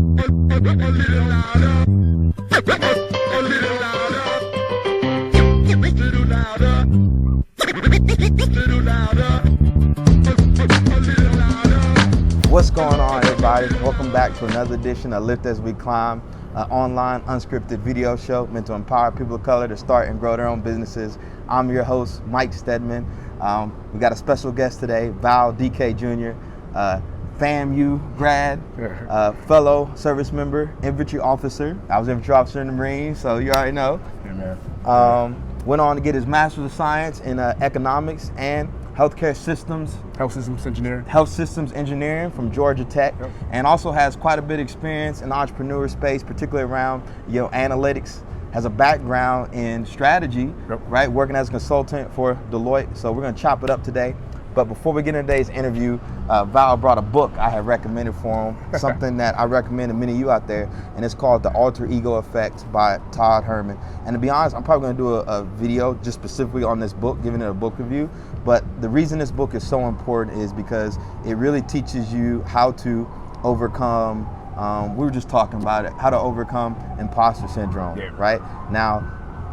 What's going on, everybody? Welcome back to another edition of Lift As We Climb, an online unscripted video show meant to empower people of color to start and grow their own businesses. I'm your host, Mike Stedman. We got a special guest today, Val Dike Jr., FAMU grad, fellow service member, Infantry Officer. I was Infantry Officer in the Marines, so you already know. Yeah, man. Went on to get his Master's of Science in Economics and Healthcare Systems. Health Systems Engineering. Health Systems Engineering from Georgia Tech, and also has quite a bit of experience in the entrepreneur space, particularly around analytics. Has a background in strategy, right? Working as a consultant for Deloitte. So we're gonna chop it up today. But before we get into today's interview, Val brought a book I have recommended for him, something that I recommend to many of you out there, and it's called The Alter Ego Effect by Todd Herrmann. And to be honest, I'm probably gonna do a video just specifically on this book, giving it a book review. But the reason this book is so important is because it really teaches you how to overcome, we were just talking about it, how to overcome imposter syndrome, right? Now,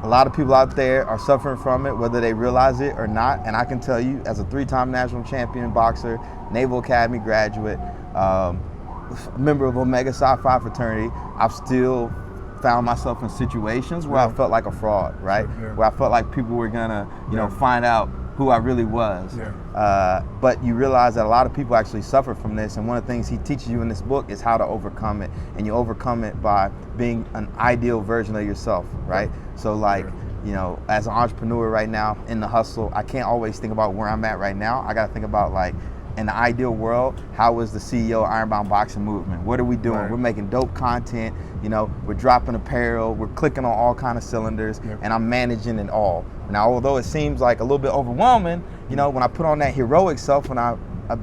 a lot of people out there are suffering from it, whether they realize it or not. And I can tell you, as a 3-time national champion boxer, Naval Academy graduate, member of Omega Psi Phi fraternity, I've still found myself in situations where I felt like a fraud, right? Where I felt like people were gonna, find out who I really was. But you realize that a lot of people actually suffer from this, and one of the things he teaches you in this book is how to overcome it, and you overcome it by being an ideal version of yourself, right? So like, as an entrepreneur right now in the hustle, I can't always think about where I'm at right now. I gotta think about, like, in the ideal world, how is the CEO of IRONBOUND boxing movement? What are we doing? We're making dope content, we're dropping apparel, we're clicking on all kind of cylinders, and I'm managing it all. Now, although it seems like a little bit overwhelming, when I put on that heroic self, when I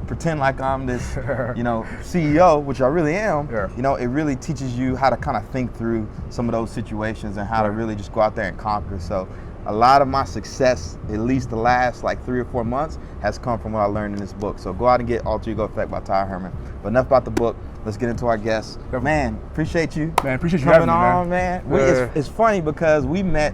pretend like I'm this, CEO, which I really am, it really teaches you how to kind of think through some of those situations and how to really just go out there and conquer. So a lot of my success, at least the last 3 or 4 months, has come from what I learned in this book. So go out and get Alter Ego Effect by Todd Herrmann. But enough about the book. Let's get into our guests. Man, appreciate you. Man, appreciate you coming having me, man. It's funny because we met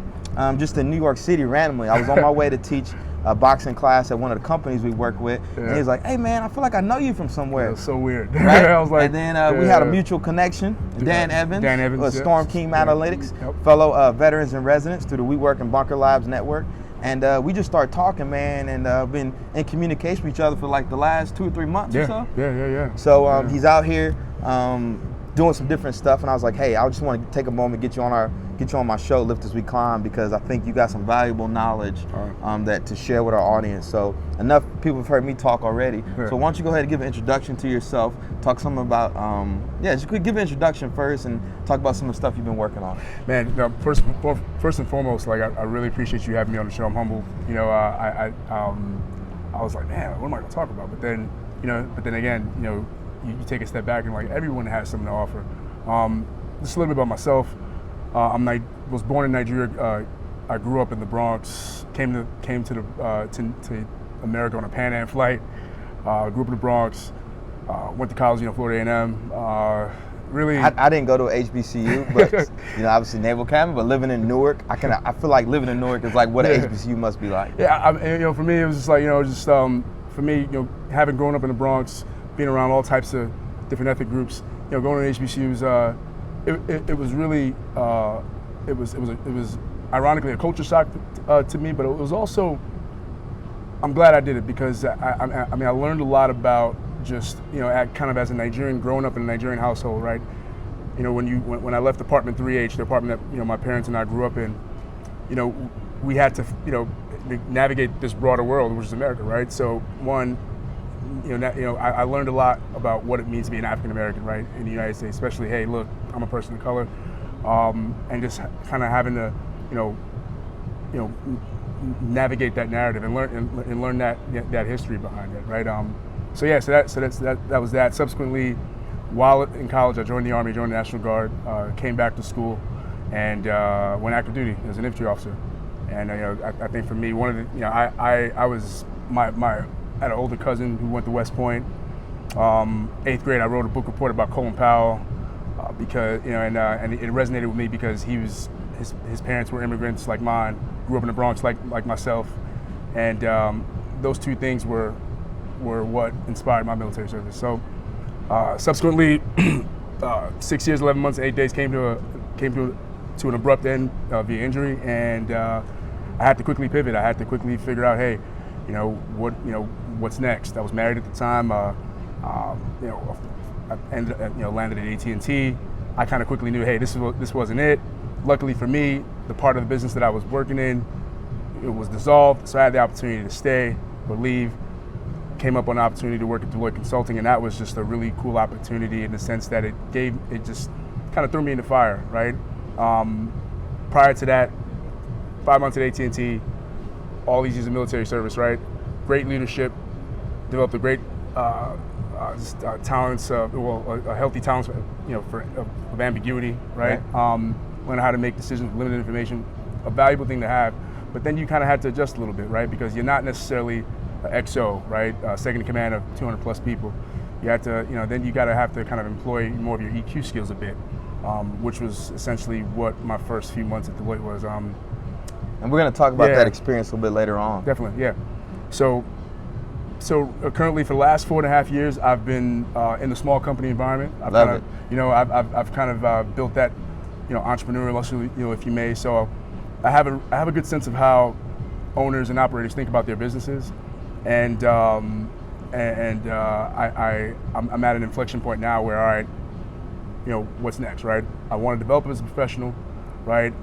just in New York City randomly. I was on my way to teach a boxing class at one of the companies we work with, and he was like, "Hey man, I feel like I know you from somewhere." It was so weird. Right? I was like, and then we had a mutual connection. Dan Evans, Storm King Analytics, fellow veterans and residents through the We Work and Bunker Labs network. And we just started talking, man, and been in communication with each other for the last 2 or 3 months or so. So he's out here doing some different stuff, and I was like, hey, I just want to take a moment, get you on my show, Lift As We Climb, because I think you got some valuable knowledge that to share with our audience. So enough people have heard me talk already. So why don't you go ahead and give an introduction to yourself, talk something about, just give an introduction first and talk about some of the stuff you've been working on. Man, first and foremost, I really appreciate you having me on the show. I'm humbled. I was like, man, what am I gonna talk about? But then again, you take a step back and everyone has something to offer. Just a little bit about myself. I was born in Nigeria. I grew up in the Bronx. Came to America on a Pan Am flight. Grew up in the Bronx. Went to college, Florida A&M. Really, I didn't go to HBCU, but obviously Naval Academy. But living in Newark, I feel like living in Newark is like what an HBCU must be like. Yeah, for me it was just for me, having grown up in the Bronx, being around all types of different ethnic groups, going to HBCUs, it was really, it was ironically a culture shock to me, but it was also, I'm glad I did it because I learned a lot about just, kind of as a Nigerian, growing up in a Nigerian household, right? When I left apartment 3H, the apartment that, my parents and I grew up in, we had to, navigate this broader world, which is America, right? So one, I learned a lot about what it means to be an African American, right, in the United States. Especially, hey, look, I'm a person of color, and just kind of having to, navigate that narrative and learn that history behind it, right? So that was that. Subsequently, while in college, I joined the Army, joined the National Guard, came back to school, and went active duty as an infantry officer. And I think for me, one of the, I was I had an older cousin who went to West Point. 8th grade, I wrote a book report about Colin Powell. because and it resonated with me because his parents were immigrants like mine, grew up in the Bronx like myself, and those two things were what inspired my military service. So subsequently, 6 years, 11 months, 8 days came to an abrupt end via injury, and I had to quickly pivot. I had to quickly figure out, hey, what's next? I was married at the time. I landed at AT&T. I kind of quickly knew, hey, this wasn't it. Luckily for me, the part of the business that I was working in, it was dissolved, so I had the opportunity to stay or leave. Came up on an opportunity to work at Deloitte Consulting, and that was just a really cool opportunity in the sense that it just kind of threw me in the fire, right? Prior to that, 5 months at AT&T, all these years of military service, right? Great leadership, developed a great talents, a healthy talents, of ambiguity, right? Learn how to make decisions with limited information, a valuable thing to have. But then you kind of had to adjust a little bit, right? Because you're not necessarily an XO, right? Second in command of 200 plus people. You have to, then you have to kind of employ more of your EQ skills a bit, which was essentially what my first few months at Deloitte was. And we're going to talk about that experience a little bit later on. Definitely, yeah. So currently for the last 4.5 years, I've been in the small company environment. I've kind of built that, entrepreneurial muscle, if you may. So I have a good sense of how owners and operators think about their businesses, and I'm at an inflection point now where, all right, what's next, right? I want to develop as a professional, right?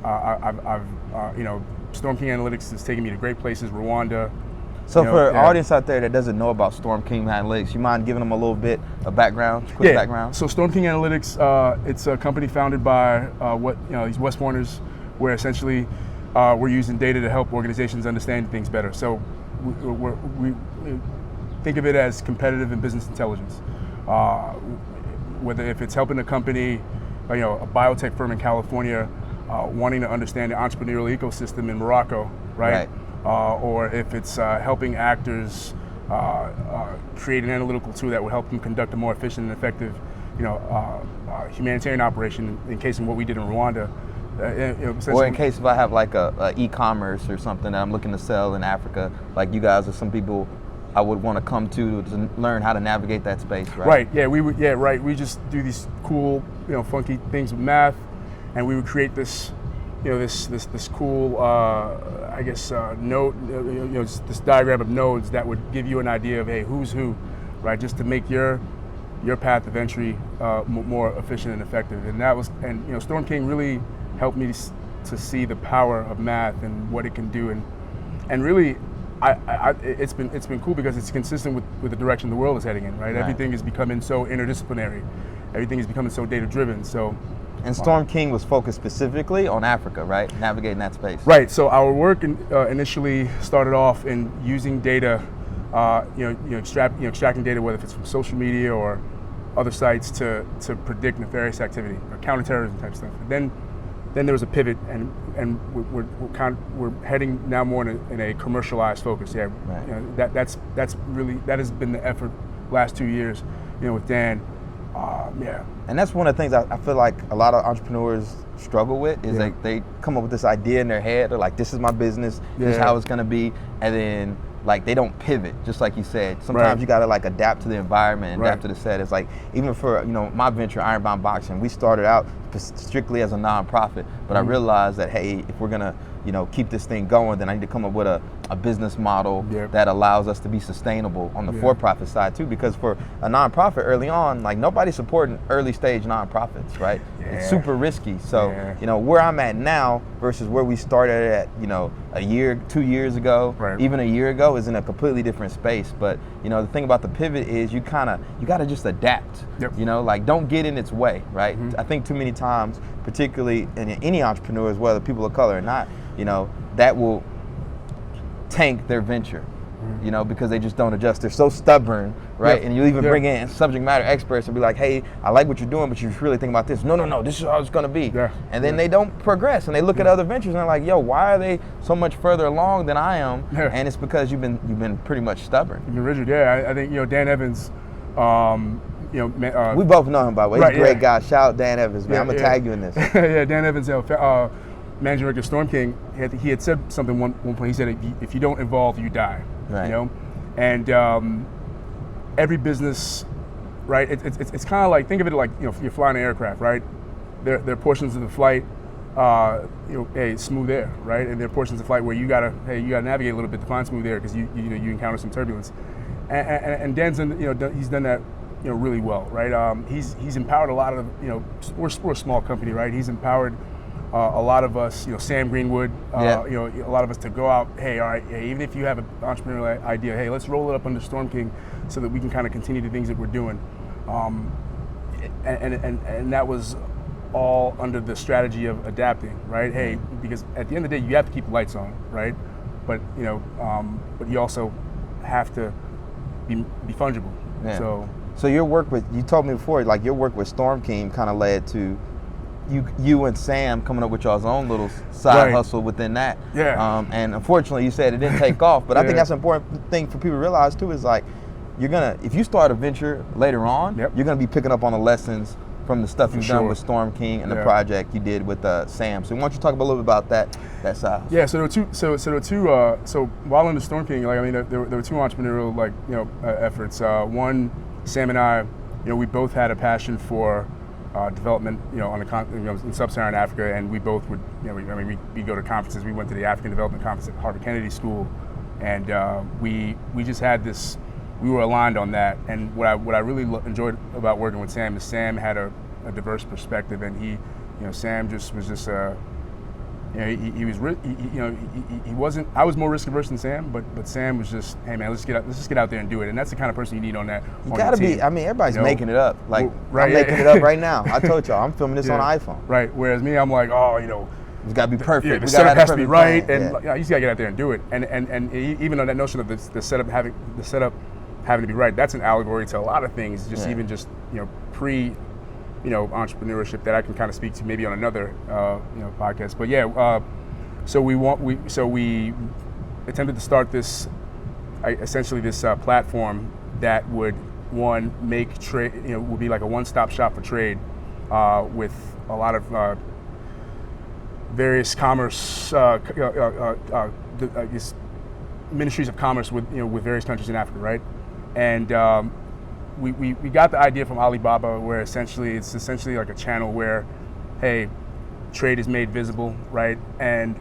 Storm King Analytics is taking me to great places, Rwanda. So for our audience out there that doesn't know about Storm King Analytics, you mind giving them a little bit of background, quick background? So Storm King Analytics, it's a company founded by these West Pointers, where essentially we're using data to help organizations understand things better. So we think of it as competitive and business intelligence. Whether if it's helping a company, a biotech firm in California, wanting to understand the entrepreneurial ecosystem in Morocco, right? Or if it's helping actors create an analytical tool that will help them conduct a more efficient and effective, humanitarian operation in case of what we did in Rwanda. Or in case if I have like a e-commerce or something that I'm looking to sell in Africa, like you guys are some people I would want to come to learn how to navigate that space, right? Right. We just do these cool, funky things with math, and we would create this, this cool, node, this diagram of nodes that would give you an idea of, hey, who's who, right? Just to make your path of entry more efficient and effective. And Storm King really helped me to see the power of math and what it can do, and really, it's been cool because it's consistent with the direction the world is heading in, right? Everything is becoming so interdisciplinary, everything is becoming so data driven. So. And Storm King was focused specifically on Africa, right? Navigating that space. Right. So our work initially started off in using data, extracting data, whether it's from social media or other sites, to predict nefarious activity or counterterrorism type stuff. And then there was a pivot, and we're heading now more in a commercialized focus. Yeah. Right. That has been the effort last 2 years, with Dan. And that's one of the things I feel like a lot of entrepreneurs struggle with is like they come up with this idea in their head. They're like, this is my business, this is how it's gonna be, and then like they don't pivot, just like you said. Sometimes you gotta like adapt to the environment, adapt to the set. It's like, even for my venture, IRONBOUND Boxing, we started out strictly as a nonprofit, but I realized that, hey, if we're gonna keep this thing going, then I need to come up with a business model that allows us to be sustainable on the for-profit side too, because for a nonprofit early on, like nobody's supporting early stage nonprofits, right? It's super risky. So, where I'm at now versus where we started at, a year, 2 years ago, even a year ago, is in a completely different space. But, the thing about the pivot is you got to just adapt, like don't get in its way, right? I think too many times, particularly in any entrepreneurs, whether people of color or not, that will tank their venture, because they just don't adjust. They're so stubborn, right? And you even bring in subject matter experts and be like, hey, I like what you're doing, but you should really think about this. No, this is how it's gonna be. And then they don't progress, and they look at other ventures and they're like, yo, why are they so much further along than I am? And it's because you've been pretty much stubborn. You've been rigid, I think, Dan Evans, we both know him, by the way. He's a great guy. Shout out Dan Evans, man. Yeah, I'm going to tag you in this. Yeah, Dan Evans, Managing Director Storm King, he had said something one point. He said, if you don't evolve, you die. Right. You know? And every business, right, it's kind of like, think of it like, you're flying an aircraft, right? There are portions of the flight, hey, smooth air, right? And there are portions of the flight where you gotta navigate a little bit to find smooth air because you encounter some turbulence. And Dan's he's done that really well, right? He's empowered a lot of we're a small company, right? He's empowered a lot of us, Sam Greenwood, a lot of us to go out. Hey, all right, hey, even if you have an entrepreneurial idea, hey, let's roll it up under Storm King so that we can kind of continue the things that we're doing. And that was all under the strategy of adapting, right? Hey, because at the end of the day, you have to keep the lights on, right? But but you also have to be fungible. Yeah. So your work you told me before, like your work with Storm King kind of led to you and Sam coming up with y'all's own little side hustle within that. Yeah. And unfortunately, you said it didn't take off, but I think that's an important thing for people to realize too, is like, if you start a venture later on, you're gonna be picking up on the lessons from the stuff you've done with Storm King and the project you did with Sam. So why don't you talk a little bit about that side? Yeah. So there were two. So while in the Storm King, there were two entrepreneurial efforts. One, Sam and I, we both had a passion for development, on the in Sub-Saharan Africa, and we both would, we go to conferences. We went to the African Development Conference at Harvard Kennedy School, and we just had this. We were aligned on that, and what I really enjoyed about working with Sam is Sam had a diverse perspective, and Sam was just he wasn't. I was more risk averse than Sam, but Sam was just, hey man, let's just get out there and do it, and that's the kind of person you need on that. You gotta be. I mean, everybody's making it up. Like I'm making it up right now. I told y'all, I'm filming this on an iPhone. Right. Whereas me, I'm like, it's got to be perfect. Yeah, the setup has to be right, and you just got to get out there and do it. And even on that notion of the setup having to be right, that's an allegory to a lot of things. Just even just pre entrepreneurship that I can kind of speak to maybe on another podcast. But so we attempted to start this essentially this platform that would make trade would be like a one-stop shop for trade with a lot of various commerce ministries of commerce with various countries in Africa, right? And we got the idea from Alibaba, where it's essentially like a channel where, hey, trade is made visible, right? And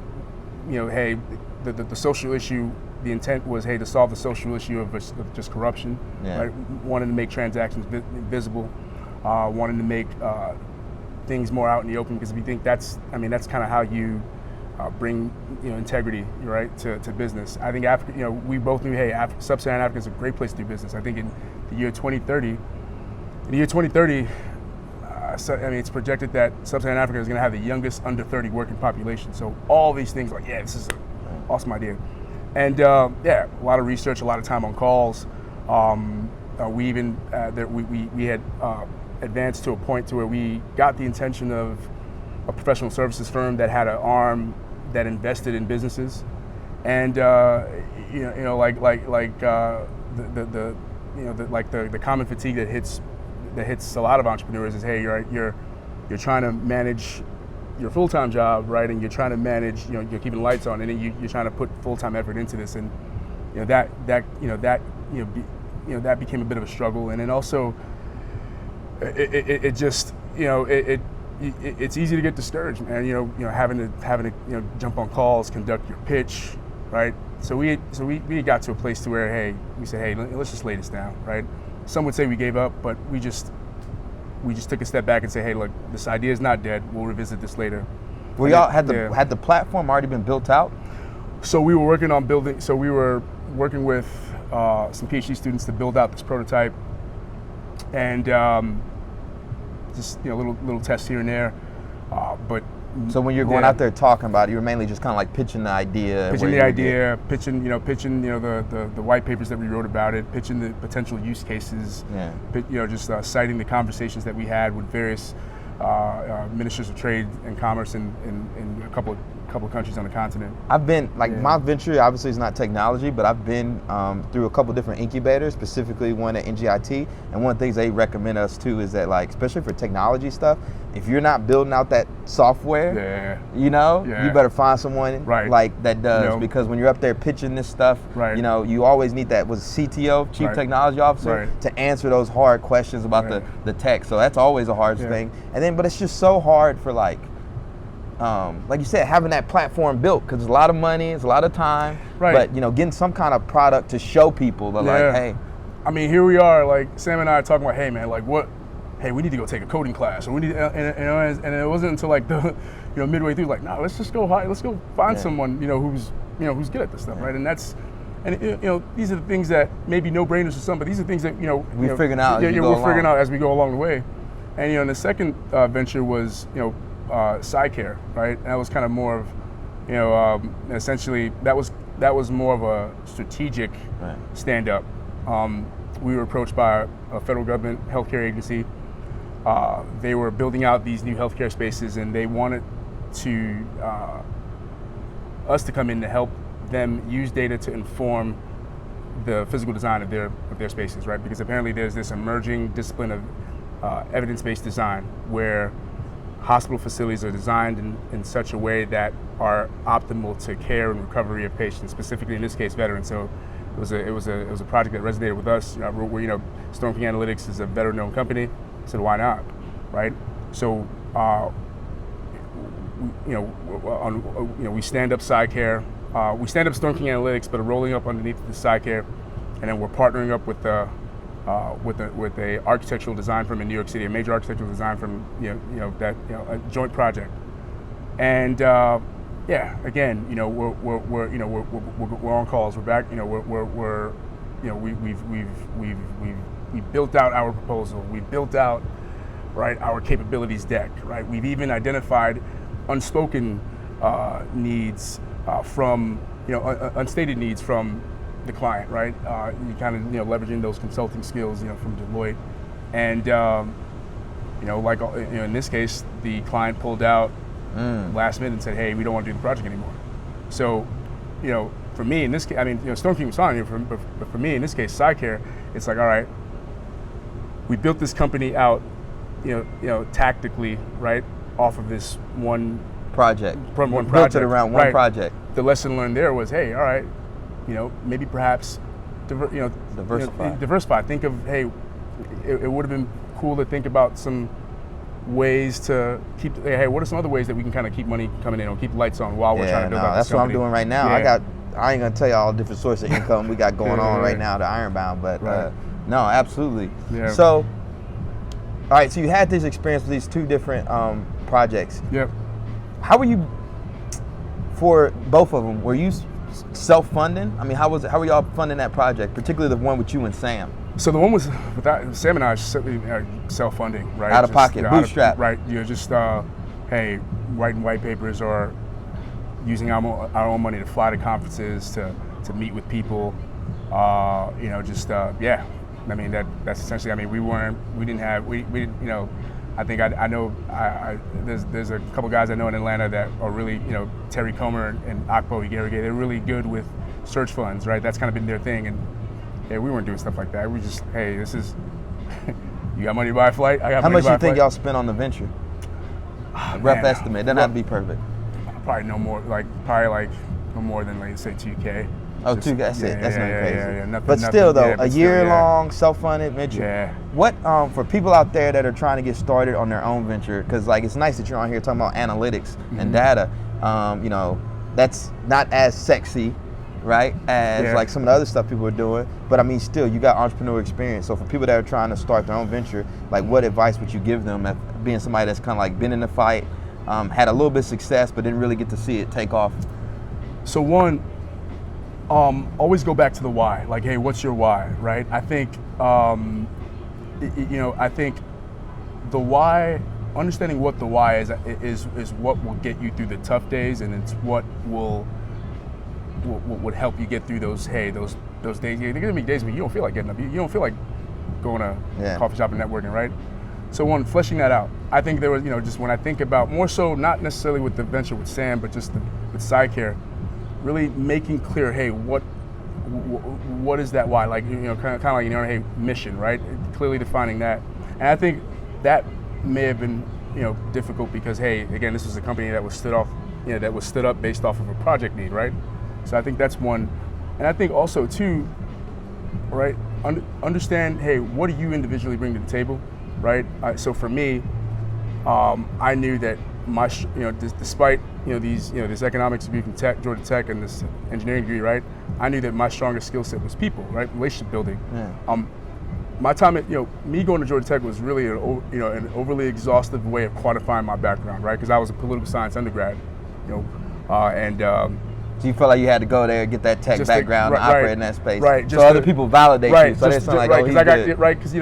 hey, the social issue, the intent was, hey, to solve the social issue of just corruption, right? Wanting to make transactions visible, wanting to make things more out in the open, because we think that's kind of how you bring integrity, right, to business. I think Africa, we both knew, hey, Sub-Saharan Africa is a great place to do business. I think in the year 2030, it's projected that Sub-Saharan Africa is going to have the youngest under 30 working population. So all these things, like, this is an awesome idea. And a lot of research, a lot of time on calls. We even we had advanced to a point to where we got the attention of a professional services firm that had an arm that invested in businesses, and the common fatigue that hits a lot of entrepreneurs is, hey, you're trying to manage your full-time job, right, and you're trying to manage, you're keeping the lights on, and then you're trying to put full-time effort into this, and that became a bit of a struggle, and then also it's easy to get discouraged, man. Having to jump on calls, conduct your pitch, right? So we got to a place to where, hey, we said, hey, let's just lay this down, right? Some would say we gave up, but we just took a step back and say, hey, look, this idea is not dead. We'll revisit this later. Well, y'all had the platform already been built out? So we were working on building. So we were working with some PhD students to build out this prototype, and just little tests here and there, but. So when you're going out there talking about it, you were mainly just kind of like pitching the idea. Pitching the white papers that we wrote about it, pitching the potential use cases. Just citing the conversations that we had with various ministers of trade and commerce in a couple couple of countries on the continent. I've been, my venture obviously is not technology, but I've been through a couple different incubators, specifically one at NGIT. And one of the things they recommend us to is that, like, especially for technology stuff, if you're not building out that software, you better find someone like that does, because when you're up there pitching this stuff, you always need that CTO, Chief Technology Officer, to answer those hard questions about the tech. So that's always a hard thing. And then, but it's just so hard for like you said, having that platform built, because it's a lot of money, it's a lot of time, but getting some kind of product to show people that like, hey. I mean, here we are, like Sam and I are talking about, hey man, like hey, we need to go take a coding class, or we need, and it wasn't until like the, midway through, like, nah, let's just go let's go find someone, who's good at this stuff, right? And that's, and these are the things that maybe no brainers or something, but these are things that we're figuring out. We're figuring out as we go along the way. And and the second venture was SciCare, right? And that was kind of more of, essentially that was more of a strategic stand-up. We were approached by a federal government healthcare agency. They were building out these new healthcare spaces, and they wanted to us to come in to help them use data to inform the physical design of their spaces, right? Because apparently there's this emerging discipline of evidence-based design where hospital facilities are designed in such a way that are optimal to care and recovery of patients, specifically in this case veterans. So it was a project that resonated with us. Where Storm King Analytics is a veteran-owned company. I said, why not, right? So we stand up SciCare. We stand up Storm King Analytics, but are rolling up underneath the SciCare, and then we're partnering up with a architectural design firm in New York City, a major architectural design firm, a joint project. And again, we're on calls. We're back. We've built out our proposal. We've built out our capabilities deck. Right. We've even identified unspoken needs from unstated needs from the client. Right. You kind of leveraging those consulting skills from Deloitte, and in this case, the client pulled out last minute and said, hey, we don't want to do the project anymore. So, for me in this case, I mean, Storm King was fine, but for me in this case, SciCare, it's like, all right, we built this company out, tactically, right, off of this one project. Built it around one project. The lesson learned there was, hey, all right, maybe perhaps, diversify. Think of, hey, it would have been cool to think about some ways to keep. Hey, what are some other ways that we can kind of keep money coming in or keep the lights on while we're trying to build out this company? That's what I'm doing right now. Yeah. I ain't gonna tell you all the different sources of income we got going on right now to IRONBOUND, but no, absolutely. Yeah. So, all right. So you had this experience with these two different projects. Yep. How were you for both of them? Were you self-funding? I mean, how were y'all funding that project, particularly the one with you and Sam? So the one was Sam and I self-funding, right? Out of pocket, bootstrap. Right. Just hey, writing white papers or using our own money to fly to conferences, to meet with people. I mean, that's essentially. I mean, we didn't. I think I know. There's a couple guys I know in Atlanta that are really, Terry Comer and Akpo Igerege. They're really good with search funds, right? That's kind of been their thing, and yeah, we weren't doing stuff like that. We just, hey, this is, you got money to buy a flight? I got money to buy a flight. How much do you think y'all spent on the venture? Rough estimate. It doesn't have to be perfect. Probably no more than, like, say, 2K. Oh, 2K. That's it. That's nothing crazy. Yeah. Nothing, but still, though, a year-long self-funded venture. Yeah. What for people out there that are trying to get started on their own venture? Because it's nice that you're on here talking about analytics and data. That's not as sexy, right, as like some of the other stuff people are doing. But I mean, still, you got entrepreneur experience. So for people that are trying to start their own venture, like, what advice would you give them, as being somebody that's kind of like been in the fight, had a little bit of success, but didn't really get to see it take off? So one, always go back to the why. Like, hey, what's your why, right? I think, I think the why, understanding what the why is what will get you through the tough days, and it's what would help you get through those days. There are gonna be days when you don't feel like getting up. You don't feel like going to coffee shop and networking, right? So one, fleshing that out. I think there was, just when I think about more so, not necessarily with the venture with Sam, but just side care, really making clear, hey, what is that why? Like, kind of like, hey, mission, right? Clearly defining that. And I think that may have been, difficult because, hey, again, this was a company that was stood up based off of a project need, right? So I think that's one. And I think also too, right, understand, hey, what do you individually bring to the table, right? So for me, I knew that my, despite, this economics degree from Georgia Tech and this engineering degree, right? I knew that my strongest skill set was people, right? Relationship building. Yeah. My time at, me going to Georgia Tech was really an overly exhaustive way of quantifying my background, right? Because I was a political science undergrad, So you felt like you had to go there, get that tech background, and operate in that space, right? So other people validate you. So it's like, oh, he's good. Right? Because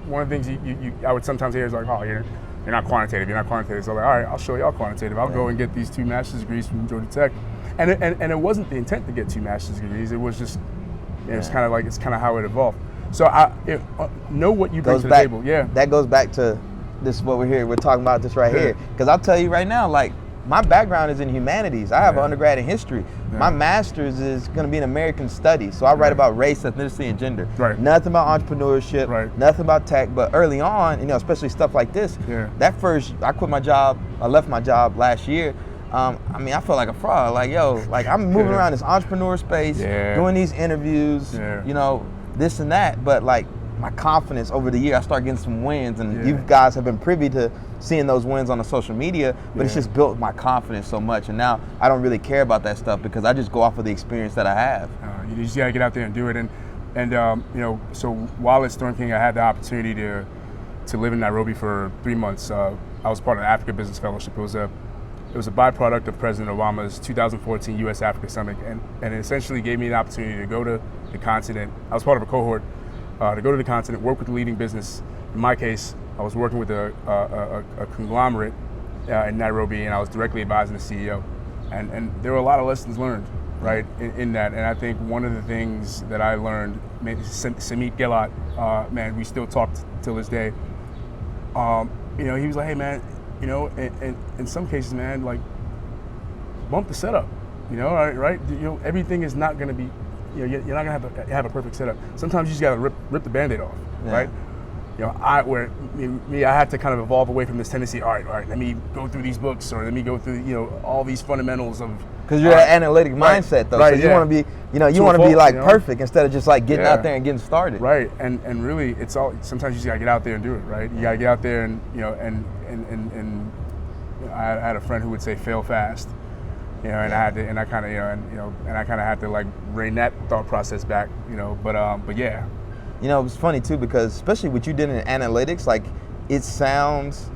one of the things I would sometimes hear is like, oh, you're not quantitative. You're not quantitative. So I'm like, all right, I'll show y'all quantitative. I'll go and get these 2 master's degrees from Georgia Tech, and it wasn't the intent to get 2 master's degrees. It was just, it's kind of how it evolved. So know what you bring to the table. Yeah, that goes back to this. What we're talking about this right here. Because I'll tell you right now, like, my background is in humanities. I have an undergrad in history. My master's is going to be in American studies. So I write about race, ethnicity, and gender. Right. Nothing about entrepreneurship, nothing about tech. But early on, especially stuff like this, that first, I quit my job, I left my job last year. I felt like a fraud. Like, I'm moving around this entrepreneur space, doing these interviews, this and that. But like, my confidence over the year, I started getting some wins, and you guys have been privy to seeing those wins on the social media, but it's just built my confidence so much, and now I don't really care about that stuff because I just go off of the experience that I have. You just gotta get out there and do it, and so while at Storm King, I had the opportunity to live in Nairobi for 3 months. I was part of the Africa Business Fellowship. It was a byproduct of President Obama's 2014 U.S. Africa Summit, and it essentially gave me the opportunity to go to the continent. I was part of a cohort to go to the continent, work with the leading business. In my case, I was working with a conglomerate in Nairobi, and I was directly advising the CEO. And there were a lot of lessons learned, right, in that. And I think one of the things that I learned, Samit Gelat, man, we still talk till this day. He was like, hey, man, in some cases, man, like, bump the setup, right? Everything is not going to be, you're not going to have a perfect setup. Sometimes you just got to rip the Band-Aid off, right? I had to kind of evolve away from this tendency. All right, let me go through these books, or let me go through, all these fundamentals of. Because you're an analytic mindset, though. Right, so you want to be, you want to be like perfect instead of just like getting out there and getting started. Right, and really, it's all. Sometimes you just gotta get out there and do it. Right, you gotta get out there and I had a friend who would say fail fast. And I had to, and I kind of had to like rein that thought process back. But yeah. It was funny too, because especially what you did in analytics, like, it sounds,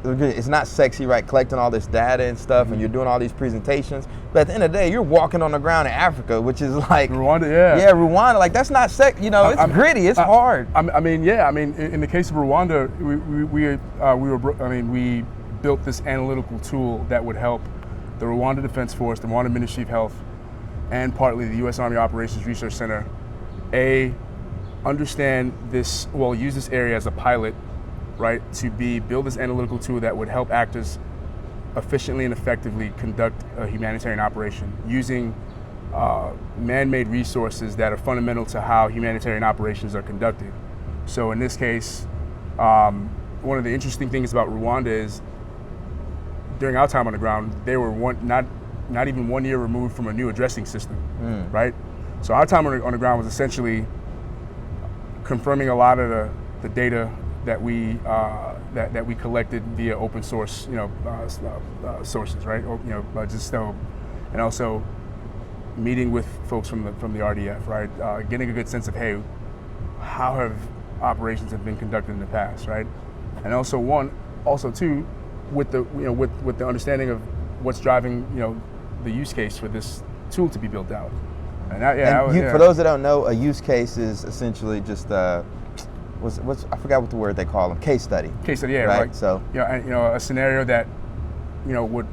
it's not sexy, right? Collecting all this data and stuff, and you're doing all these presentations. But at the end of the day, you're walking on the ground in Africa, which is like Rwanda, yeah, Rwanda. Like, that's not sexy. It's gritty. It's hard. In the case of Rwanda, we built this analytical tool that would help the Rwanda Defense Force, the Rwanda Ministry of Health, and partly the U.S. Army Operations Research Center, understand this, use this area as a pilot, right, to build this analytical tool that would help actors efficiently and effectively conduct a humanitarian operation using man-made resources that are fundamental to how humanitarian operations are conducted. So in this case, one of the interesting things about Rwanda is, during our time on the ground, they were not even 1 year removed from a new addressing system, right? So our time on the ground was essentially confirming a lot of the data that we collected via open source, sources, right? And also meeting with folks from the RDF, right? Getting a good sense of, hey, how have operations have been conducted in the past, right? And also two, with the understanding of what's driving, the use case for this tool to be built out. For those that don't know, a use case is essentially just I forgot what the word they call them. Case study. Case study, yeah. Right. Like, so a scenario that would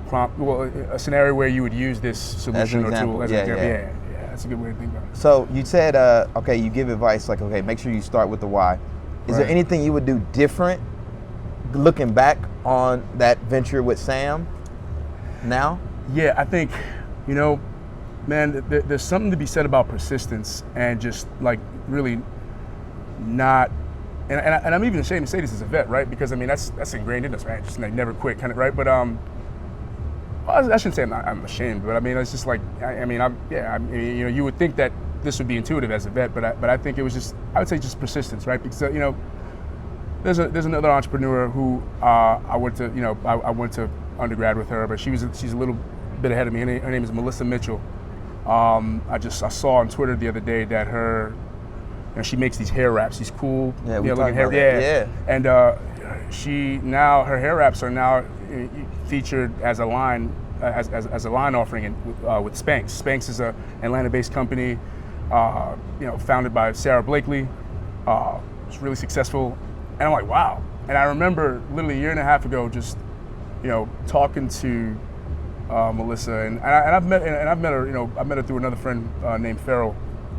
prompt a scenario where you would use this solution or tool as an example. Yeah, that's a good way to think about it. So you said, you give advice like, make sure you start with the why. Is there anything you would do different looking back on that venture with Sam? now? Yeah, I think, man, there's something to be said about persistence and just like really not, and I'm even ashamed to say this as a vet, right? Because I mean that's ingrained in us, right? Just like never quit, kind of, right? But well, I shouldn't say I'm ashamed, but I mean it's just like you would think that this would be intuitive as a vet, but I think it was just, I would say just persistence, right? Because there's another entrepreneur who I went to undergrad with her, but she's a little bit ahead of me. Her name is Melissa Mitchell. I saw on Twitter the other day that she makes these hair wraps, these cool, looking hair. Yeah. And her hair wraps are now featured as a line, as a line offering with Spanx. Spanx is a Atlanta-based company, founded by Sarah Blakely. It's really successful, and I'm like, wow. And I remember literally a year and a half ago, just talking to Melissa, and I've met her. I met her through another friend named Farrell.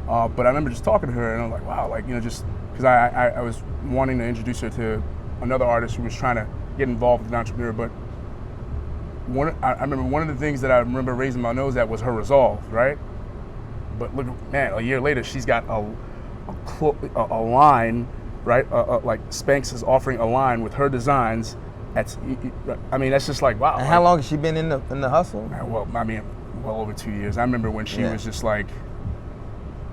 But I remember just talking to her, and I'm like, wow, just because I was wanting to introduce her to another artist who was trying to get involved with an entrepreneur. But I remember one of the things that I remember raising my nose at was her resolve, right? But look, man, a year later, she's got a line, right? Like Spanx is offering a line with her designs. That's just like, wow. And how long has she been in the hustle? Well, well over 2 years. I remember when she was just like,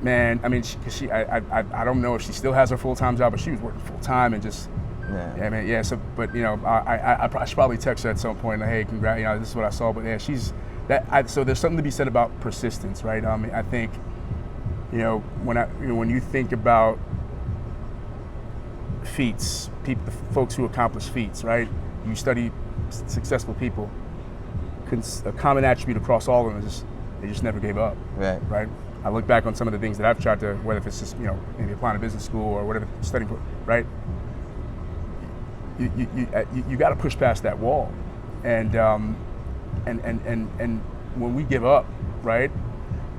man, I mean, I don't know if she still has her full-time job, but she was working full-time and just, So, but I should probably text her at some point, like, hey, congrats, this is what I saw. But yeah, so there's something to be said about persistence, right? I think, when you think about feats, the folks who accomplish feats, right? You study successful people. A common attribute across all of them is they just never gave up, right? I look back on some of the things that I've tried to, whether it's just maybe applying to business school or whatever, studying for, right? You got to push past that wall, and when we give up, right,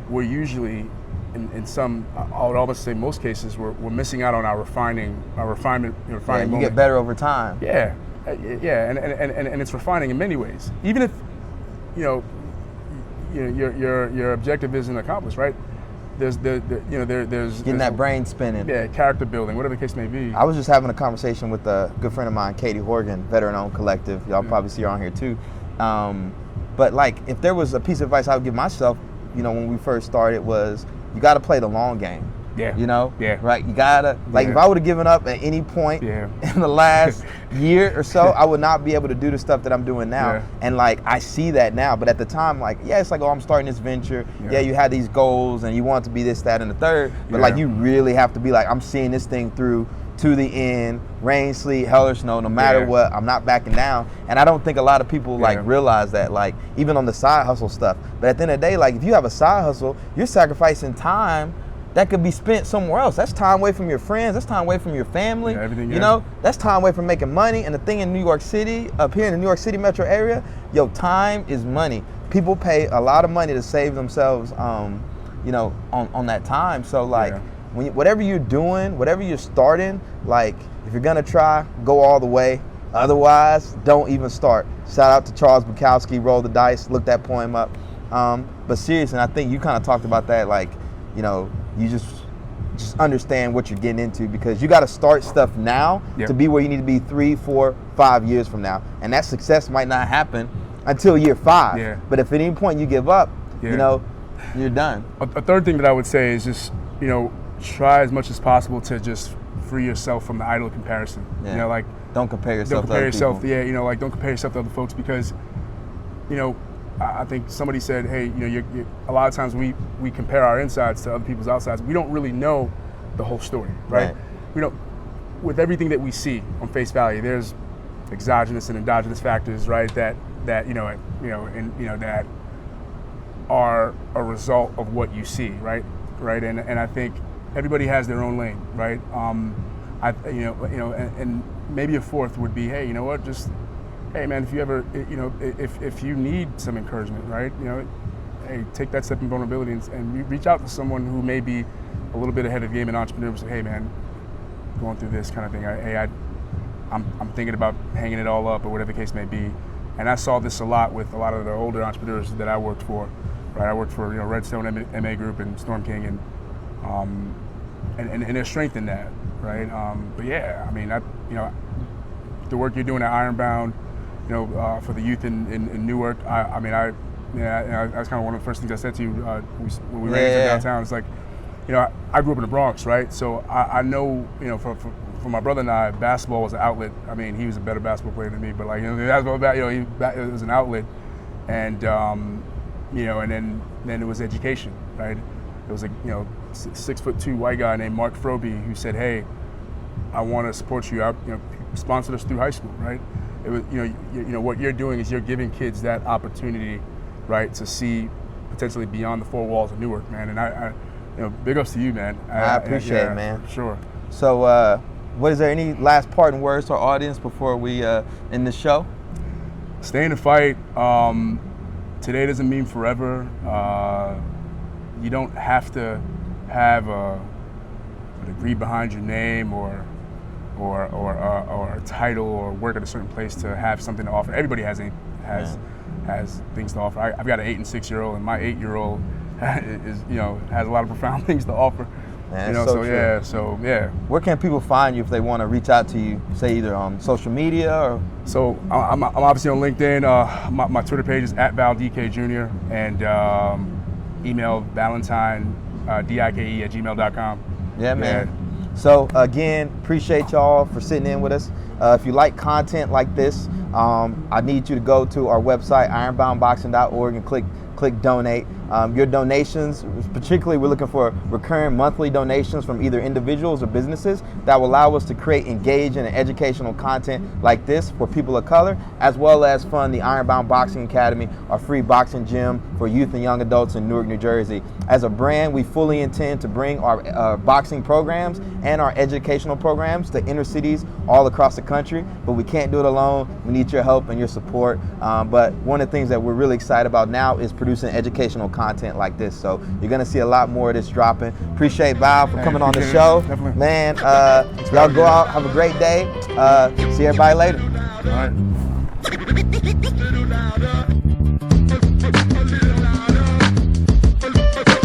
we're usually in some, I would almost say most cases, we're missing out on our refinement. You get better over time. Yeah, and it's refining in many ways. Even if your objective isn't accomplished, right? There's getting that brain spinning. Yeah, character building, whatever the case may be. I was just having a conversation with a good friend of mine, Katie Horgan, veteran-owned collective. Y'all probably see her on here too. But like, if there was a piece of advice I would give myself, when we first started, was you got to play the long game. Yeah. Yeah. Right. You gotta, if I would have given up at any point in the last year or so, I would not be able to do the stuff that I'm doing now. Yeah. And I see that now. But at the time, it's like, oh, I'm starting this venture. Yeah, you had these goals and you want to be this, that, and the third. But you really have to be like, I'm seeing this thing through to the end, rain, sleet, hell or snow, no matter what, I'm not backing down. And I don't think a lot of people realize that, even on the side hustle stuff. But at the end of the day, if you have a side hustle, you're sacrificing time that could be spent somewhere else. That's time away from your friends. That's time away from your family. That's time away from making money. And the thing in New York City, up here in the New York City metro area, time is money. People pay a lot of money to save themselves, on that time. So whatever you're doing, whatever you're starting, if you're gonna try, go all the way. Otherwise, don't even start. Shout out to Charles Bukowski, Roll the Dice, look that poem up. But seriously, and I think you kind of talked about that, you just understand what you're getting into, because you got to start stuff now to be where you need to be 3, 4, 5 years from now. And that success might not happen until year 5. Yeah. But if at any point you give up, you're done. A third thing that I would say is just, try as much as possible to just free yourself from the idle comparison. Yeah. Don't compare yourself to other people. Don't compare yourself to other folks, because, I think somebody said, hey, a lot of times we compare our insides to other people's outsides. We don't really know the whole story, right? We don't. With everything that we see on face value, there's exogenous and endogenous factors, right? That are a result of what you see, right? And I think everybody has their own lane, right? And maybe a fourth would be, hey, hey man, if you ever, if you need some encouragement, right? Hey, take that step in vulnerability and reach out to someone who may be a little bit ahead of the game in entrepreneurship. Say, hey man, going through this kind of thing. I'm thinking about hanging it all up, or whatever the case may be. And I saw this a lot with a lot of the older entrepreneurs that I worked for. Right, I worked for Redstone MA Group and Storm King, and there's strength in that, right? But yeah, I mean, the work you're doing at IRONBOUND, for the youth in Newark. That's kind of one of the first things I said to you when we ran into downtown. It's like, I grew up in the Bronx, right? So I know, for my brother and I, basketball was an outlet. I mean, he was a better basketball player than me, but like, it was an outlet, and and then it was education, right? It was a 6'2" white guy named Mark Froby who said, "Hey, I want to support you. Sponsored us through high school, right?" It was, what you're doing is you're giving kids that opportunity, right, to see potentially beyond the four walls of Newark, man. And I big ups to you, man. I appreciate it, man. For sure. So, what is there any last parting words to our audience before we end the show? Stay in the fight. Today doesn't mean forever. You don't have to have a degree behind your name or a title or work at a certain place to have something to offer. Everybody has things to offer. I've got an 8 and 6-year-old, and my 8-year-old has a lot of profound things to offer. Man, so yeah. Where can people find you if they want to reach out to you, say either on social media or? So I'm obviously on LinkedIn. My Twitter page is @ValDike Jr. and email valentine.dike@gmail.com. Yeah, man. So again, appreciate y'all for sitting in with us. If you like content like this, I need you to go to our website, ironboundboxing.org, and click donate. Your donations, particularly we're looking for recurring monthly donations from either individuals or businesses that will allow us to create engaging and educational content like this for people of color, as well as fund the Ironbound Boxing Academy, our free boxing gym for youth and young adults in Newark, New Jersey. As a brand, we fully intend to bring our boxing programs and our educational programs to inner cities all across the country, but we can't do it alone. We need your help and your support. But one of the things that we're really excited about now is producing educational content like this. So you're going to see a lot more of this dropping. Appreciate Val for coming on the show. Definitely. Man, y'all go out, have a great day. See everybody later. All right.